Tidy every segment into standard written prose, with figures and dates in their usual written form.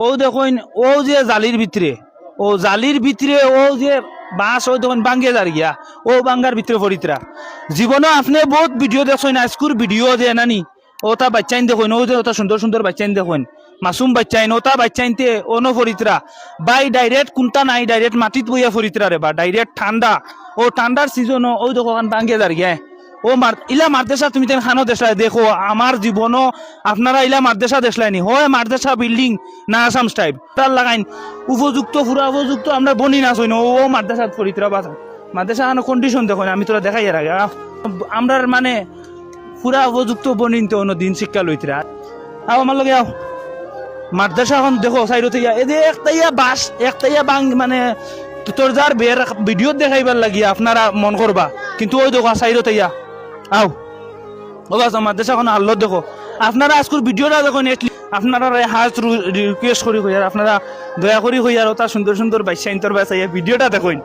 ও দেখুন ও যে জালির ভিতরে ও যে বাঁশ ও দেখুন বাঙ্গে যার গিয়া ও বাঙ্গার ভিতরে ফরিতরা জীবনে আপনি বহুত ভিডিও দেখছেন আজকুর ভিডিও যে নানি ওটা বাচ্চাইন দেখুন ও যে ওটা সুন্দর সুন্দর বাচ্চাইন দেখুন মাসুম বাচ্চাইন ওটা বাচ্চাইনতে অনো ফরিতরা বাই ডাইরেক্ট কোনটা নাই ডাইরেক্ট মাটিত বইয়া ফরিতরা রে বা ডাইরেক্ট ঠান্ডা ও ঠান্ডার সিজন ও দেখো বাঙ্গে যার গিয়া ও ইলা মারদেশা তুমি তেন খানো দেশলাই দেখো আমার জীবনও আপনারা ইলা মারদেশা দেশলাইনি হয় মারদেশা বিল্ডিং না আসাম টাইপ তার লাগাইন উপযুক্ত পুরা উপযুক্ত আমরা বনি না সইন ও মারদেশা ফরিতরা বাসা মারদেশা খানো কন্ডিশন দেখো আমি তোরা দেখাই এর আগে আমরা মানে পুরা উপযুক্ত বনিনতে অন্য দিন শিক্ষা লইতরা আও আমার লগে আও মারদেশা এখন দেখো সাইডতে ইয়া এই যে একটাইয়া বাস একটাইয়া বাং মানে তোর যার বের ভিডিও দেখাইবার লাগিয়া আপনারা মন করবা কিন্তু ওই দেখো সাইডতে ইয়া আও ও বাস আমার দেশ এখন আল্লাহ দেখো আপনারা আজকের ভিডিওটা দেখুন আপনারা হাজ রিকোয়েস্ট করি হইয়ার আপনারা দয়া করি হইয়ার ওটা সুন্দর সুন্দর বাইশা ইন্তর বাইসা ভিডিওটা দেখুন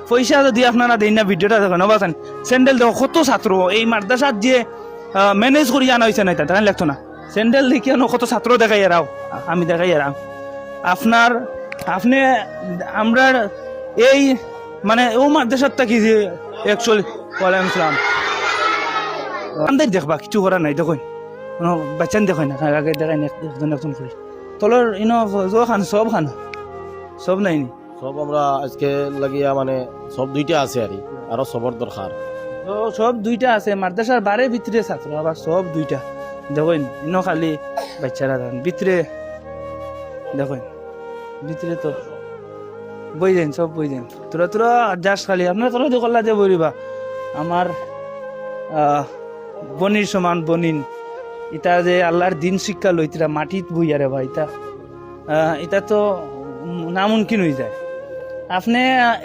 পয়সা যদি আপনারা দেন না ভিডিওটা দেখুন বাসান স্যান্ডেল দেখো কত ছাত্র এই মাদ্রাসার যে ম্যানেজ করি আনা হয়েছে না তাই লাগতো না স্যান্ডেল দেখিয়ে কত ছাত্র দেখাই এরাও আমি দেখাই এরাও আপনার আপনি আমরা এই মানে ও মাদ্রাসারটা কি যে অ্যাকচুয়ালি ওয়ালাইকুম আসসালাম আমাদের দেখবা কিছু করার নাই দেখুন কোনো বাচ্চান দেখুন না আগে দেখাই একজন একজন করে তলর ইনো খান সব নাই নি সব আমরা আজকে লাগিয়া মানে সব দুইটা আছে আরো সবর দরকার তো সব দুইটা আছে মাদ্রাসার বারে ভিতরে ছাত্র আবার সব দুইটা দেখুন ইনো খালি বাচ্চারা ভিতরে দেখুন ভিতরে তো বই দেন সব বই দেন তোরা যাস খালি আপনার তোরা দেখলা যে বলিবা আমার বনির সমান বনিন এটা যে আল্লাহর দিন শিক্ষা লইতরা মাটিত বইয়ারে ভাই এটা তো নামুমকিন হয়ে যায় আপনি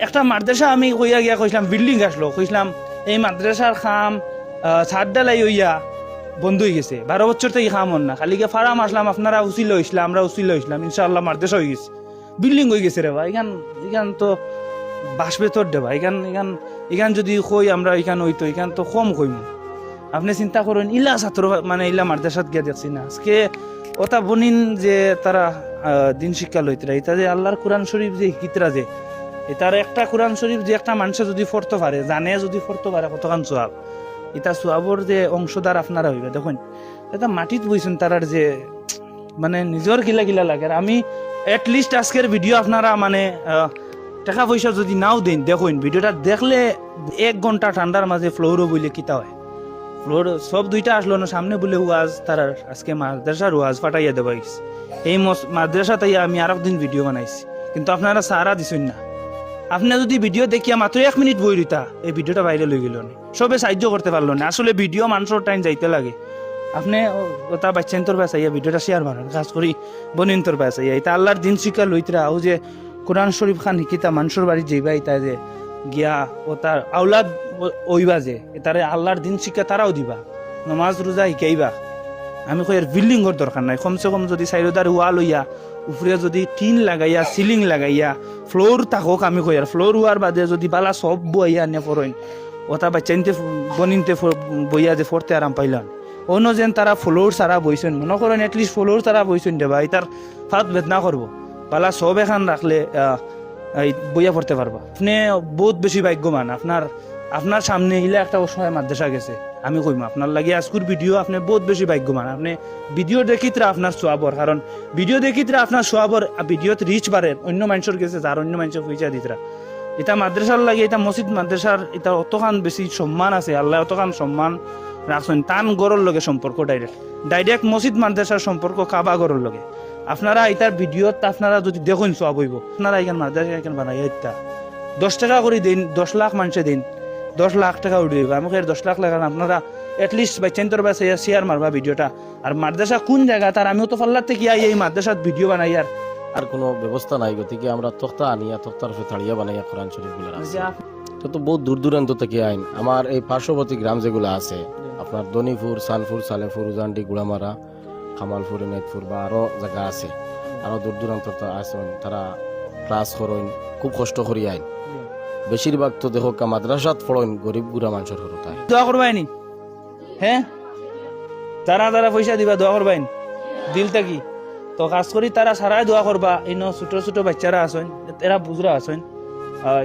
একটা মাদ্রাসা আমি কইয়া গিয়া কইছিলাম বিল্ডিং আসলো কইছিলাম এই মাদ্রাসার খাম ছাদ ডালাই হইয়া বন্ধ হয়ে গেছে 12 বছর থেকে খাম হন না খালি গিয়ে ফার্ম আসলাম আপনারা উচিল হইছিলাম আমরা উচিল হইছিলাম ইনশাআল্লাহ মাদ্রাসা হয়ে গেছে বিল্ডিং হয়ে গেছে রে ভাই এখান তো বাসবে তোর দে ভাই এখান যদি কই আমরা এখান হইতো এখান তো কম কইম আপনি চিন্তা করেন ইলা ছাত্র মানে ইলা মাদ্রাসাত গিয়া দেখছি না আজকে ওটা বনিন যে তারা দিন শিক্ষা লইতরা এটা যে আল্লাহর কোরআন শরীফ যে হিতরা যে এটার একটা কোরআন শরীফ যে একটা মানুষ যদি পড়তে পারে জানে যদি পড়তে পারে কতখান সোয়াব এটা সোয়াবর যে অংশদার আপনারা হইবে দেখুন এটা মাটিত বইছেন তারার যে মানে নিজের গিলা লাগে আর আমি এটলিস্ট আজকের ভিডিও আপনারা মানে টাকা পয়সা যদি নাও দেন দেখুন ভিডিওটা দেখলে 1 ঘন্টা ঠান্ডার মাঝে ফ্লোরও বইলে কিতা হয় ফ্লোর সব দুইটা আসলো না সামনে বলে ওয়াজ তারার আজকে মাদ্রাসার ওয়াজ ফাটাইয়া দেওয়া গেছে এই মাদ্রাসা তাই আমি আর একদিন ভিডিও বানাইছি কিন্তু আপনারা সারা দিছেন না আপনি যদি ভিডিও দেখিয়া মাত্র 1 মিনিট বই দিতা এই ভিডিওটা বাইরে লই গেল না সবে সাহায্য করতে পারলো না আসলে ভিডিও মানুষের টাইম যাইতে লাগে আপনি ওটা বাচ্চান্তর বাসাইয়া ভিডিওটা শেয়ার মারেন কাজ করি বনিন্তর বাসাইয়া এটা আল্লাহর দিন শিক্ষা লইতরা ও যে কোরআন শরীফ খান শিকিতা মানুষের বাড়ি যাইবা এটা যে গিয়া ও তার আওলাদ ওইবা যে তারে আল্লাহর দিন শিক্ষা তারাও দিবা নমাজ রোজা শিকাইবা আমি কই এর বিল্ডিংর দরকার নাই কমসে কম যদি সাইডদার ওয়াল হইয়া উপরে যদি টিন লাগাইয়া সিলিং লাগাইয়া ফ্লোর থাকক আমি কই আর ফ্লোর হওয়ার বাদে যদি বালা সব বইয়া নে পড়েন ওটা বাচ্চাইনতে বনিনতে বইয়া যে পড়তে আরাম পাইলাম অন্য যেন তারা ফ্লোর সারা বইছেন মনে করেন এটলিস্ট ফ্লোর সারা বইছেন দেবা এটার ফাঁদ বেদনা করবো বালা সব এখান রাখলে বইয়া পড়তে পারবা আপনি বহুত বেশি ভাগ্যবান আপনার সামনে ইলা একটা অসহায় মাদ্রাসা গেছে আমি কইম আপনার লাগে আজকুর ভিডিও আপনি বহুত বেশি ভাগ্যবান আপনি ভিডিও দেখিতরা আপনার সোয়াবর কারণ ভিডিও দেখিতরা আপনার সোয়াবর ভিডিওত রিচ বাড়ে অন্য মানুষের গেছে যার অন্য মানুষের পয়সা দিতরা এটা মাদ্রাসার লাগে এটা মসজিদ মাদ্রাসার এটা অতখান বেশি সম্মান আছে আল্লাহ অতখান সম্মান রাখছেন টান গড়ের লগে সম্পর্ক ডাইরেক্ট মসজিদ মাদ্রাসার সম্পর্ক কাবা গড়ের লগে আপনারা এটার ভিডিওত আপনারা যদি দেখুন সব হইব আপনারা এখানে মাদ্রাসা এখানে বানাই এটা 10 টাকা করে দিন 10 লাখ মানুষে দিন 10 লাখ টাকা উঠবে আমাকে 10 লাখ লাগান আপনারা এটলিস্ট বাচ্চান্তর বাসে শেয়ার মারবা ভিডিওটা আর মাদ্রাসা কোন জায়গা তার আমিও তো ফাল্লার থেকে এই মাদ্রাসাত ভিডিও বানাই আর কোনো ব্যবস্থা নাই গতিকে আমরা তক্তা আনিয়া তক্তার উপরে তাড়িয়া বানাইয়া কোরআন শরীফ গুলো তো বহুত দূর দূরান্ত থেকে আইন আমার এই পার্শ্ববর্তী গ্রাম যেগুলো আছে আপনার দনিপুর সানপুর সালেপুর উজান্ডি গুড়ামারা খামালপুর নেতপুর বা আরো জায়গা আছে আরো দূর দূরান্ত আসেন তারা ক্লাস করেন খুব কষ্ট করি আইন বেশিরভাগ তো দেখো মাদ্রাসাত পড়েন গরিব গুড়া মানুষের হরতায় দোয়া করবাইনি হ্যাঁ যারা পয়সা দিবা দোয়া করবাইন দিলটা কি তো খাস করি তারা সারাই দোয়া করবা ইনো ছোট ছোট বাচ্চারা আছেন এরা বুজরা আছেন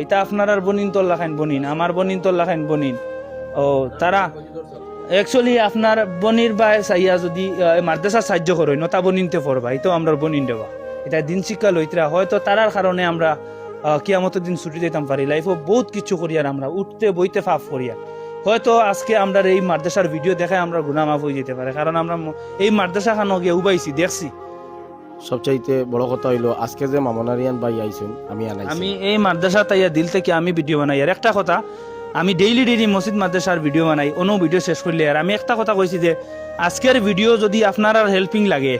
এটা আপনার আর বনিন তোল্লা খাইন বনিন আমার বনিন তোল্লা খাইন বনিন ও তারা একচুয়ালি আপনার বনির বা চাইয়া যদি মাদ্রাসা সাহায্য করো নতা বনিনতে পড়বা এটাও আমরা বনিন দেওয়া এটা দিন শিক্ষা লইতরা হয়তো তারার কারণে আমরা কিয়ামতের দিন ছুটি দিতাম পারি লাইফও বহুত কিছু করিয়ার আমরা উঠতে বইতে ফাফ করিয়া হয়তো আজকে আমরা এই মাদ্রাসার ভিডিও দেখায় আমরা গুনাহ মাফ হয়ে যেতে পারে কারণ আমরা এই মাদ্রাসা খানো গিয়ে উবাইছি দেখছি। সবচাইতে বড় কথা হইলো আজকে যে মামনারিয়ান ভাই আইছেন আমি আনাইছি আমি এই মাদ্রাসা তাইয়া দিল থেকে আমি ভিডিও বানাই আর একটা কথা আমি ডেইলি মসজিদ মাদ্রাসার ভিডিও বানাই অন্য ভিডিও শেষ করলে আর আমি একটা কথা কইছি যে আজকের ভিডিও যদি আপনারা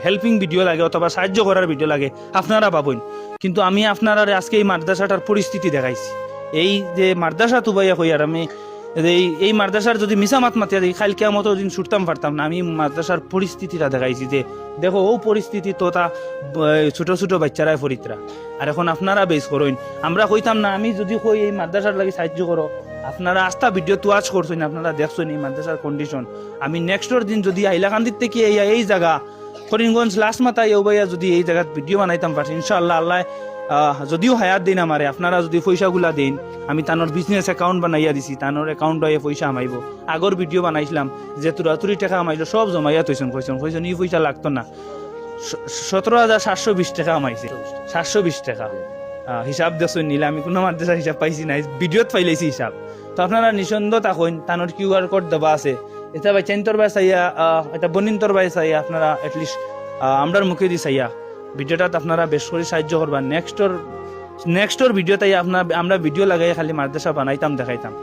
হেল্পিং ভিডিও লাগে অথবা সাহায্য করার ভিডিও লাগে আপনারা পাবেন কিন্তু আমি আপনারা আজকে এই মাদ্রাসাটার পরিস্থিতি দেখাইছি এই যে মাদ্রাসা তুবাইয়া কই আর আমি এই মাদ্রাসার যদি মিশা মাত মাতিয়া দিই খাইল কেমন দিন ছুটতাম পারতাম না আমি মাদ্রাসার পরিস্থিতিটা দেখাইছি যে দেখো ও পরিস্থিতি তো তা ছোট ছোট বাচ্চারাই ফরিতরা আর এখন আপনারা বেস করেন আমরা কইতাম না আমি যদি কই এই মাদ্রাসার লাগে সাহায্য করো আপনারা আস্থা ভিডিও তো ওয়াচ করছেন আপনারা দেখছেন এই মাদ্রাসার কন্ডিশন আমি নেক্সটর দিন যদি হাইলাকান্দির থেকে এই জায়গা করিমগঞ্জ লাস্ট মাথা ইউবাইয়া যদি এই জায়গাত ভিডিও বানাইতাম পারছি ইনশাআল্লাহ আল্লাহ যদিও হায়াত দিন আমারে আপনারা যদি পয়সাগুলা দেন আমি তানোর বিজনেস অ্যাকাউন্ট বানাইয়া দিছি তানোর অ্যাকাউন্ট হয়ে পয়সা আমাইব আগর ভিডিও বানাইছিলাম যে তুরাতুরি টাকা আমাইলো সব জমাইয়া তৈছেন কইছেন এই পয়সা লাগতো না 17,720 টাকা আমাইছে 720 টাকা হিসাব দেখছেন নিলে আমি কোনো মাদ্রাসার হিসাব পাইছি না ভিডিওত পাইলাইছি হিসাব তো আপনারা নিঃসন্দ থাকুন তানোর কিউআর কোড দেওয়া আছে এটা বাই চেন্তর বাই চাইয়া এটা বনিন্তর বাই চাইয়া আপনারা এটলিস্ট আমরার মুখে দি চাইয়া ভিডিওটাত আপনারা বেশ করে সাহায্য করবা নেক্সটর ভিডিও তাই আমরা ভিডিও লাগাই খালি মাদ্রাসা বানাইতাম দেখাইতাম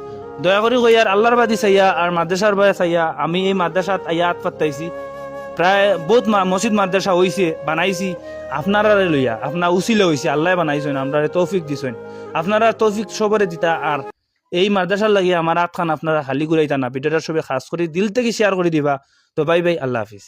দয়া করে কই আর আল্লাহর বাদি চাইয়া আর মাদ্রাসার বাই চাইয়া আমি এই মাদ্রাসাত আইয়া হাত পাতাইছি প্রায় বহুত মসজিদ মাদ্রাসা হইছে বানাইছি আপনারা লইয়া আপনার উচিলে হইছে আল্লাহ বানাইছেন আমরা তৌফিক দিছেন আপনারা তৌফিক সবরে দিতা আর এই মাদ্রাসার লাগিয়ে আমার হাত খান আপনারা খালি ঘুরাইতা না ভিডিওটা সবে খাস করে দিল থেকে শেয়ার করে দিবা তো বাই বাই আল্লাহ হাফিজ।